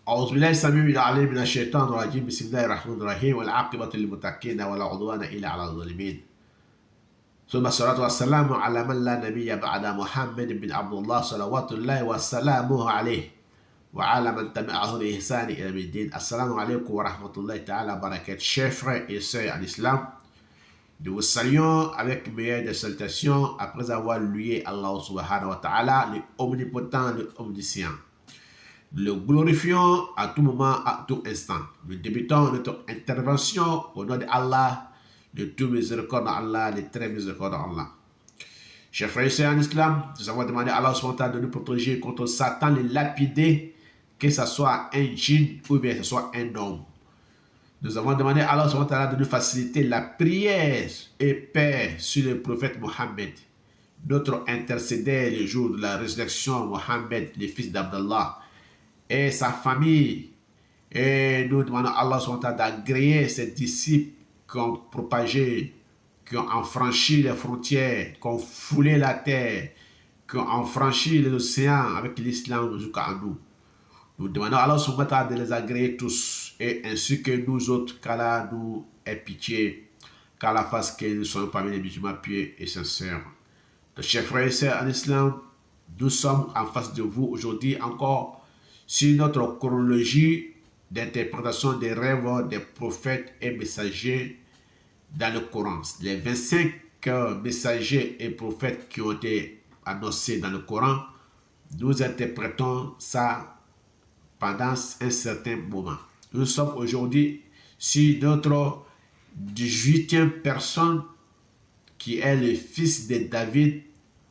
أعوذ بالله السميع العليم من الشيطان الرجيم بسم الله الرحمن الرحيم والعاقبة للمتقين ولا عدوان إلا على الظالمين ثم الصلاة والسلام على من لا نبي بعد محمد بن عبد الله صلوات الله وسلامه عليه وعلى من تبعه بإحسان إلى الدين. Assalamu alaikum wa rahmatullahi ta'ala barakatuh. Chers frères et sœurs en islam, nous vous saluons avec meilleure des salutations après avoir loué Allah subhanahu wa ta'ala, le omnipotent, le omniscient. Nous le glorifions à tout moment, à tout instant. Nous débutons notre intervention au nom d'Allah, de tout miséricorde d'Allah, de très miséricorde d'Allah. Chers frères et sœurs en islam, nous avons demandé à Allah subhanahu wa ta'ala de nous protéger contre Satan, le lapidé, que ce soit un djinn ou bien que ce soit un homme. Nous avons demandé à Allah subhanahu wa ta'ala de nous faciliter la prière et paix sur le prophète Mohammed, notre intercédé le jour de la résurrection, Mohammed, le fils d'Abdallah, et sa famille. Et nous demandons à Allah subhanahu wa ta'ala d'agréer ses disciples qui ont propagé, qui ont enfranchi les frontières, qui ont foulé la terre, qui ont enfranchi l'océan avec l'islam jusqu'à nous. Nous demandons à Allah subhanahu wa ta'ala de les agréer tous, et ainsi que nous autres, qu'Allah nous ait pitié, qu'Allah fasse que nous soyons parmi les musulmans pieux et sincères. Donc, chers frères et sœurs en islam, nous sommes en face de vous aujourd'hui encore sur notre chronologie d'interprétation des rêves des prophètes et messagers dans le Coran. Les 25 messagers et prophètes qui ont été annoncés dans le Coran, nous interprétons ça pendant un certain moment. Nous sommes aujourd'hui sur notre 18e personne qui est le fils de David,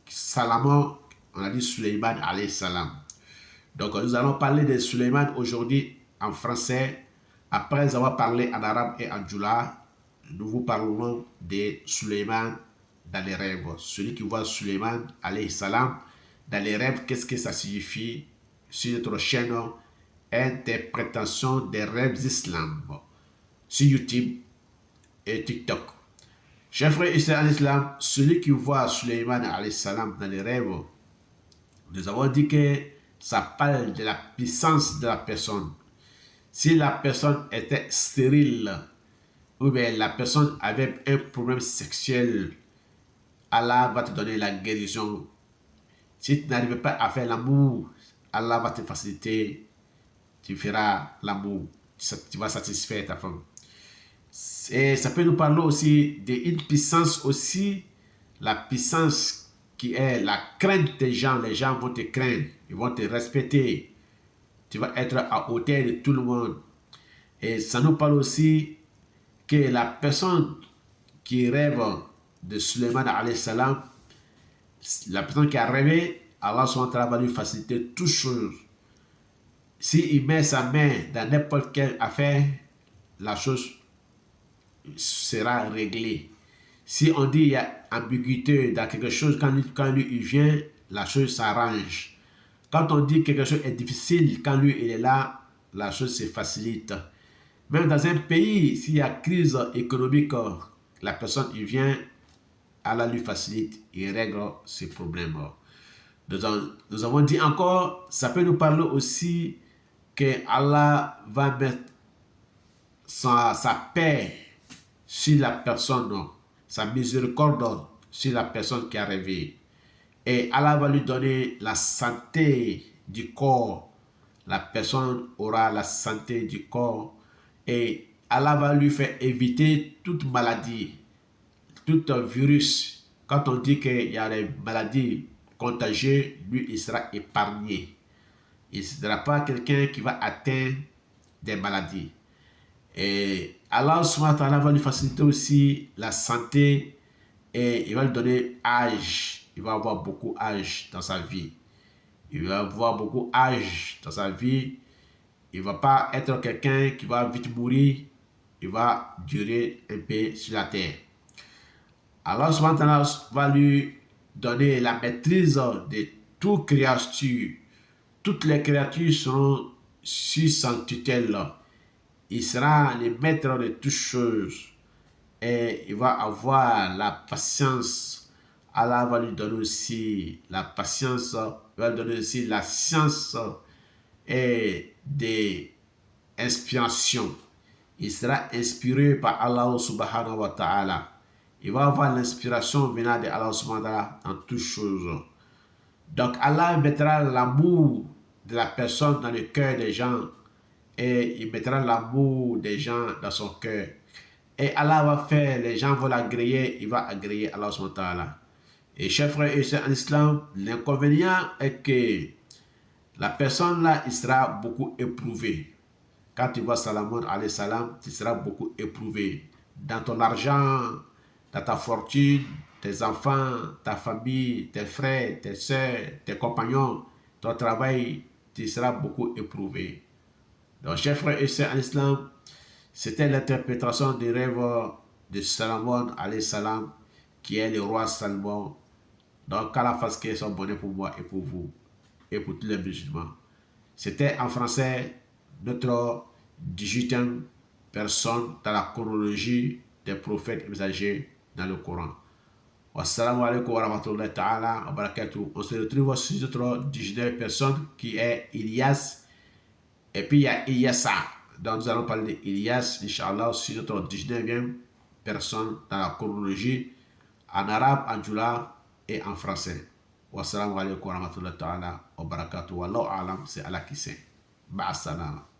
Salomon, on a dit Suleiman alayhi salam. Donc nous allons parler de Suleiman aujourd'hui en français. Après avoir parlé en arabe et en djoula, nous vous parlerons de Suleiman dans les rêves. Celui qui voit Suleiman alayhi salam dans les rêves, qu'est-ce que ça signifie? Sur notre chaîne Interprétation des rêves islam sur YouTube et TikTok. Chers frères et sœurs en islam, celui qui voit Suleiman alayhi salam dans les rêves, nous avons dit que ça parle de la puissance de la personne. Si la personne était stérile, ou bien la personne avait un problème sexuel, Allah va te donner la guérison. Si tu n'arrives pas à faire l'amour, Allah va te faciliter, tu feras l'amour, tu vas satisfaire ta femme. Et ça peut nous parler aussi d'une puissance aussi, la puissance qui est la crainte des gens. Les gens vont te craindre, ils vont te respecter, tu vas être à hauteur de tout le monde. Et ça nous parle aussi que la personne qui rêve de Suleiman alayhi salam, la personne qui a rêvé, Allah subhanahu wa ta'ala va lui faciliter toutes choses. S'il met sa main dans n'importe quelle affaire, la chose sera réglée. Si on dit qu'il y a ambiguïté dans quelque chose, quand lui il vient, la chose s'arrange. Quand on dit que quelque chose est difficile, quand lui il est là, la chose se facilite. Même dans un pays, s'il y a crise économique, la personne il vient, Allah lui facilite, il règle ses problèmes. Nous avons dit encore, ça peut nous parler aussi que Allah va mettre sa paix sur la personne, sa miséricorde sur la personne qui a rêvé. Et Allah va lui donner la santé du corps. La personne aura la santé du corps. Et Allah va lui faire éviter toute maladie, tout virus. Quand on dit qu'il y a des maladies contagieuses, lui, il sera épargné. Il ne sera pas quelqu'un qui va atteindre des maladies. Et Allah subhanahu wa ta'ala va lui faciliter aussi la santé et il va lui donner âge. Il va avoir beaucoup d'âge dans sa vie. Il va avoir beaucoup d'âge dans sa vie. Il ne va pas être quelqu'un qui va vite mourir. Il va durer un peu sur la terre. Allah subhanahu wa ta'ala va lui donner la maîtrise de toute créature. Toutes les créatures seront sous son tutelle. Il sera le maître de toutes choses. Et il va avoir la patience. Allah va lui donner aussi la patience. Il va lui donner aussi la science. et des inspirations. Il sera inspiré par Allah subhanahu wa ta'ala. Il va avoir l'inspiration venant de Allah subhanahu wa ta'ala dans toutes choses. Donc Allah mettra l'amour de la personne dans le cœur des gens et il mettra l'amour des gens dans son cœur. Et Allah va faire, les gens vont l'agréer, il va agréer Allah subhanahu wa ta'ala. Et chers frères et sœurs en islam, l'inconvénient est que la personne là, il sera beaucoup éprouvé. Quand tu vois Salomon alayhi salam, tu seras beaucoup éprouvé dans ton argent, dans ta fortune, tes enfants, ta famille, tes frères, tes soeurs, tes compagnons, ton travail, tu seras beaucoup éprouvé. Donc, chers frères et sœurs en islam, c'était l'interprétation des rêves de Salomon alayhi salam, qui est le roi Salomon. Donc, qu'Allah fasse qu'il soit bonheur pour moi et pour vous, et pour tous les musulmans. C'était en français notre 18e personne dans la chronologie des prophètes et messagers dans le Coran. Wassalamu alaikum wa rahmatullahi ta'ala wa barakatuh. On se retrouve sur notre 19e personne qui est Ilyas. Et puis il y a Ilyasa. Donc nous allons parler d'Ilyas, Inch'Allah, sur notre 19e personne dans la chronologie en arabe, en djoula et en français. Wassalamu alaikum wa rahmatullahi ta'ala wa barakatuh. Wallahu a'lam, c'est Allah qui sait. Ba'assalam.